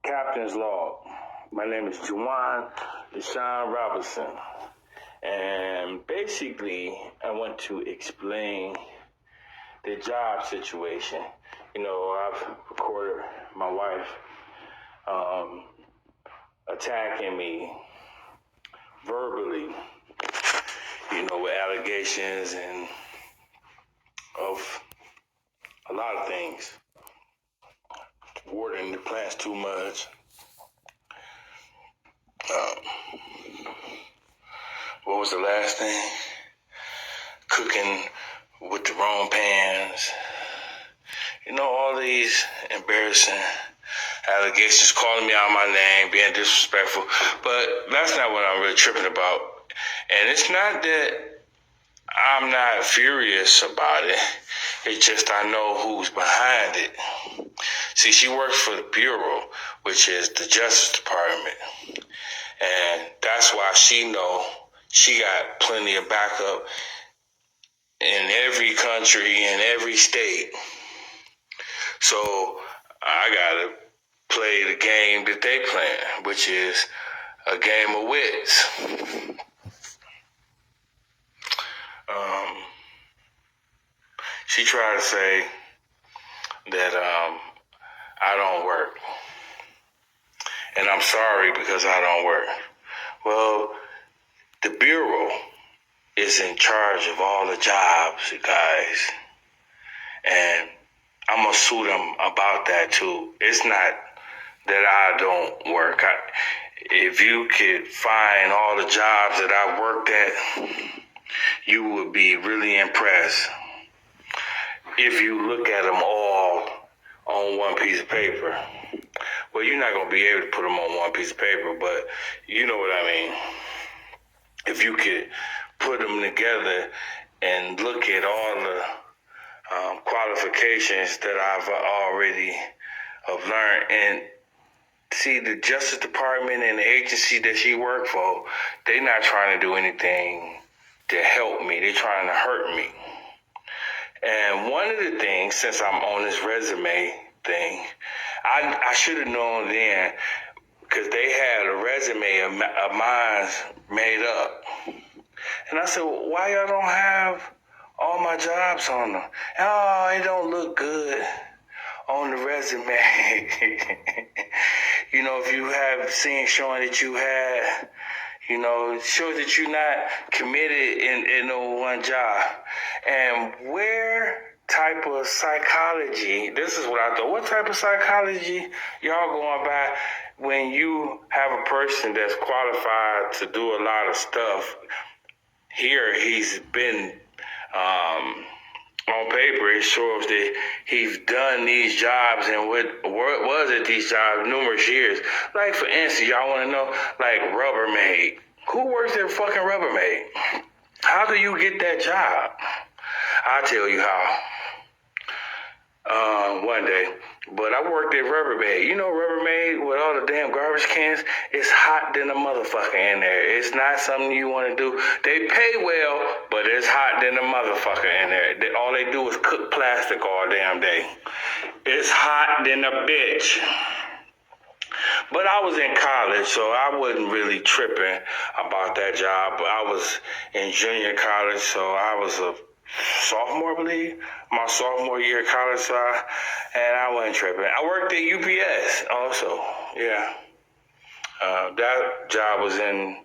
Captain's Log. My name is Juwan Deshaun Robinson. And basically, I want to explain the job situation. I've recorded my wife attacking me verbally, with allegations and of a lot of things. Watering the plants too much. What was the last thing? Cooking with the wrong pans. All these embarrassing allegations, calling me out my name, being disrespectful. But that's not what I'm really tripping about. And it's not that I'm not furious about it. It's just I know who's behind it. See, she works for the Bureau, which is the Justice Department. And that's why she got plenty of backup in every country, in every state. So I gotta play the game that they playing, which is a game of wits. She tried to say that I don't work. And I'm sorry because I don't work. Well, the Bureau is in charge of all the jobs, you guys. And I'm going to sue them about that too. It's not that I don't work. If you could find all the jobs that I worked at, you would be really impressed. If you look at them all on one piece of paper. Well, you're not going to be able to put them on one piece of paper, but you know what I mean. If you could put them together and look at all the qualifications that I've already have learned, and see the Justice Department and the agency that she worked for, they not trying to do anything to help me. They're trying to hurt me. And one of the things, since I'm on this resume thing, I should have known then, because they had a resume of mine made up. And I said, well, why y'all don't have all my jobs on them? Oh, it don't look good on the resume. If you have seen showing that you had, it shows that you're not committed in no one job. And where type of psychology, this is what I thought, what type of psychology y'all going by when you have a person that's qualified to do a lot of stuff? Here, he's been, on paper, it shows that he's done these jobs and what was at these jobs numerous years. Like, for instance, y'all want to know, like Rubbermaid. Who works at fucking Rubbermaid? How do you get that job? I'll tell you how. One day. But I worked at Rubbermaid. Rubbermaid with all the damn garbage cans, it's hot than a motherfucker in there. It's not something you want to do. They pay well, but it's hot than a motherfucker in there. All they do is cook plastic all damn day. It's hot than a bitch. But I was in college, so I wasn't really tripping about that job. But I was in junior college, so I was a sophomore, I believe, my sophomore year of college, and I wasn't tripping. I worked at UPS also, yeah. That job was in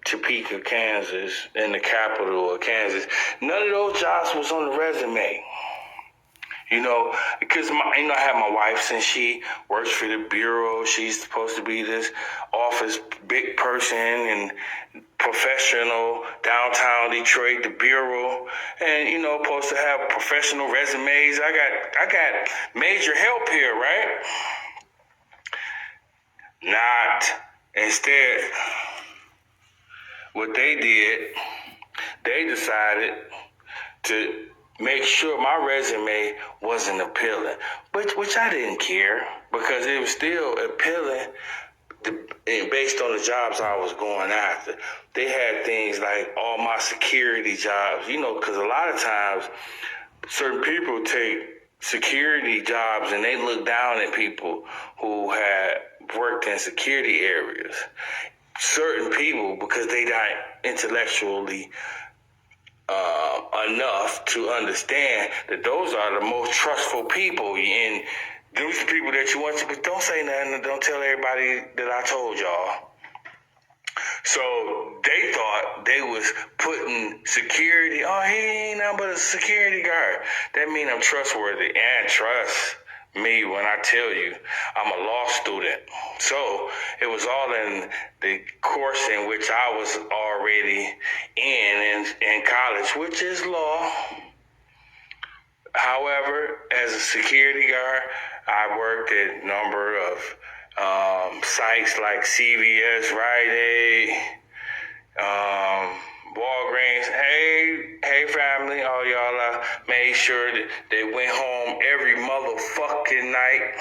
Topeka, Kansas, in the capital of Kansas. None of those jobs was on the resume. Because I have my wife, since she works for the Bureau. She's supposed to be this office big person and professional downtown Detroit, the Bureau, and supposed to have professional resumes. I got major help here, right? Not. Instead, what they did, they decided to make sure my resume wasn't appealing, which I didn't care, because it was still appealing based on the jobs I was going after. They had things like all my security jobs, because a lot of times certain people take security jobs and they look down at people who worked in security areas, certain people, because they not intellectually enough to understand that those are the most trustful people, and those are the people that you want to, but don't say nothing and don't tell everybody that I told y'all. So they thought they was putting security, oh, he ain't nothing but a security guard. That mean I'm trustworthy, and trust me when I tell you I'm a law student. So it was all in the course in which I was already in college, which is law. However, as a security guard, I worked at a number of sites like CVS, Rite Aid, Walgreens. Hey, family, all y'all made sure that they went home every motherfucking night.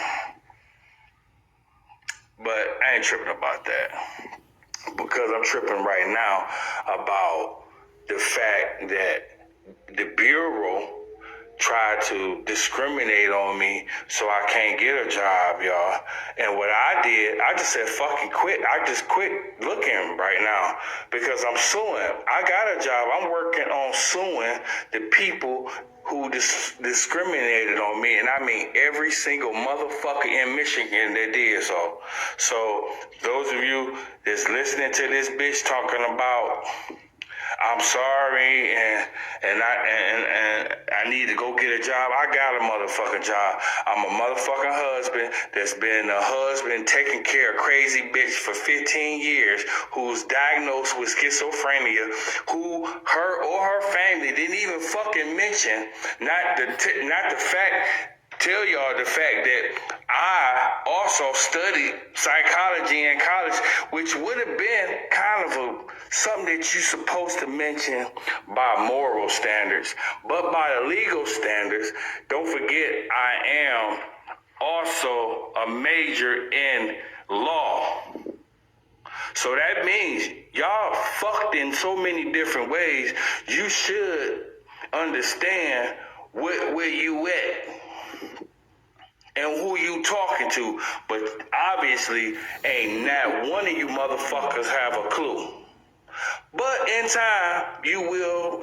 But I ain't tripping about that, because I'm tripping right now about the fact that the Bureau tried to discriminate on me so I can't get a job, y'all. And what I did, I just said, fucking quit. I just quit looking right now because I'm suing. I got a job. I'm working on suing the people who discriminated on me. And I mean every single motherfucker in Michigan that did so. So those of you that's listening to this bitch talking about I'm sorry, and I need to go get a job. I got a motherfucking job. I'm a motherfucking husband that's been a husband taking care of crazy bitch for 15 years, who's diagnosed with schizophrenia, who her or her family didn't even fucking mention. Not the fact. Tell y'all the fact that I also studied psychology in college, which would have been kind of something that you're supposed to mention by moral standards. But by the legal standards, don't forget I am also a major in law. So that means y'all fucked in so many different ways. You should understand where you at and who you talking to, but obviously ain't not one of you motherfuckers have a clue. But in time, you will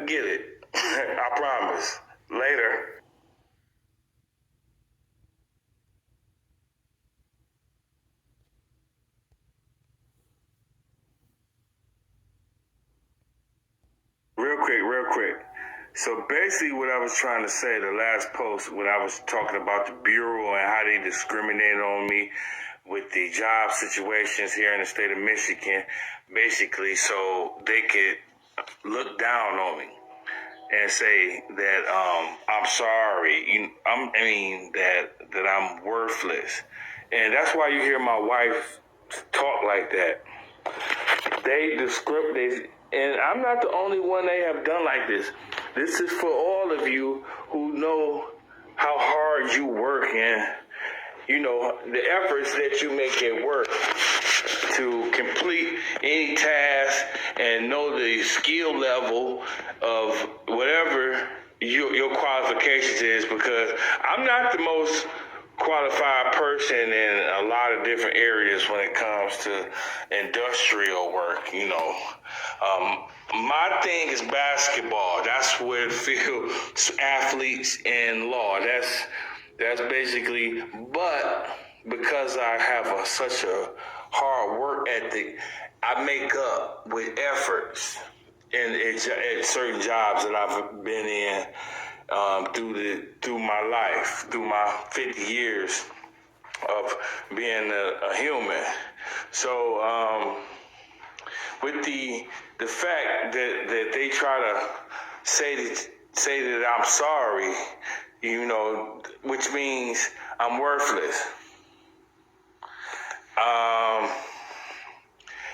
get it. I promise. Later. Real quick. So basically what I was trying to say, the last post, when I was talking about the Bureau and how they discriminated on me with the job situations here in the state of Michigan, basically so they could look down on me and say that I'm sorry, that I'm worthless. And that's why you hear my wife talk like that. They discriminate, and I'm not the only one they have done like this. This is for all of you who know how hard you work and, the efforts that you make at work to complete any task and know the skill level of whatever your qualifications is, because I'm not the most qualified person in a lot of different areas when it comes to industrial work. My thing is basketball. That's where it feels athletes and law. That's basically, but because I have such a hard work ethic, I make up with efforts at certain jobs that I've been in through my life, through my 50 years of being a human. So with the fact that they try to say that I'm sorry, which means I'm worthless.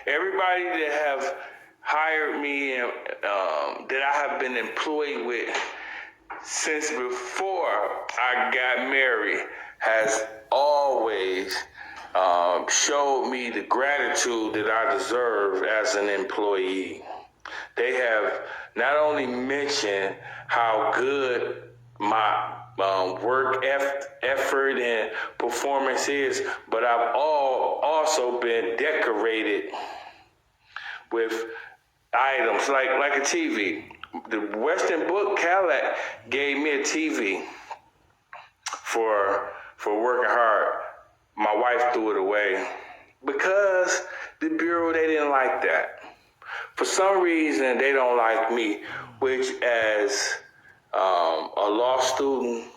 Everybody that have hired me and that I have been employed with since before I got married has always showed me the gratitude that I deserve as an employee. They have not only mentioned how good my work effort and performance is, but I've also been decorated with items like a TV. The Western Book Cadillac gave me a TV for working hard. My wife threw it away because the Bureau, they didn't like that. For some reason, they don't like me, which as a law student,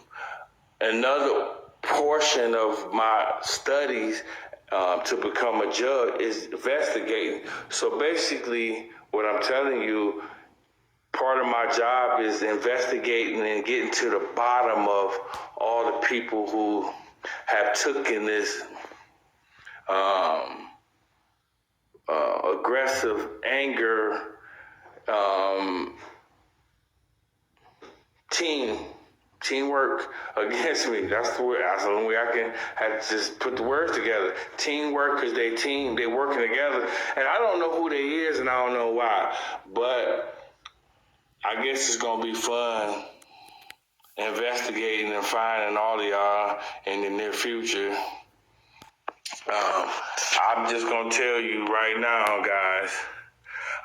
another portion of my studies to become a judge is investigating. So basically, what I'm telling you, part of my job is investigating and getting to the bottom of all the people who have taken this aggressive anger teamwork against me. That's the only way I can have to just put the words together. Teamwork, because they working together. And I don't know who they is, and I don't know why. But I guess it's going to be fun investigating and finding all of y'all in the near future. I'm just going to tell you right now, guys,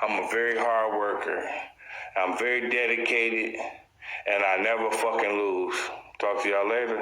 I'm a very hard worker. I'm very dedicated, and I never fucking lose. Talk to y'all later.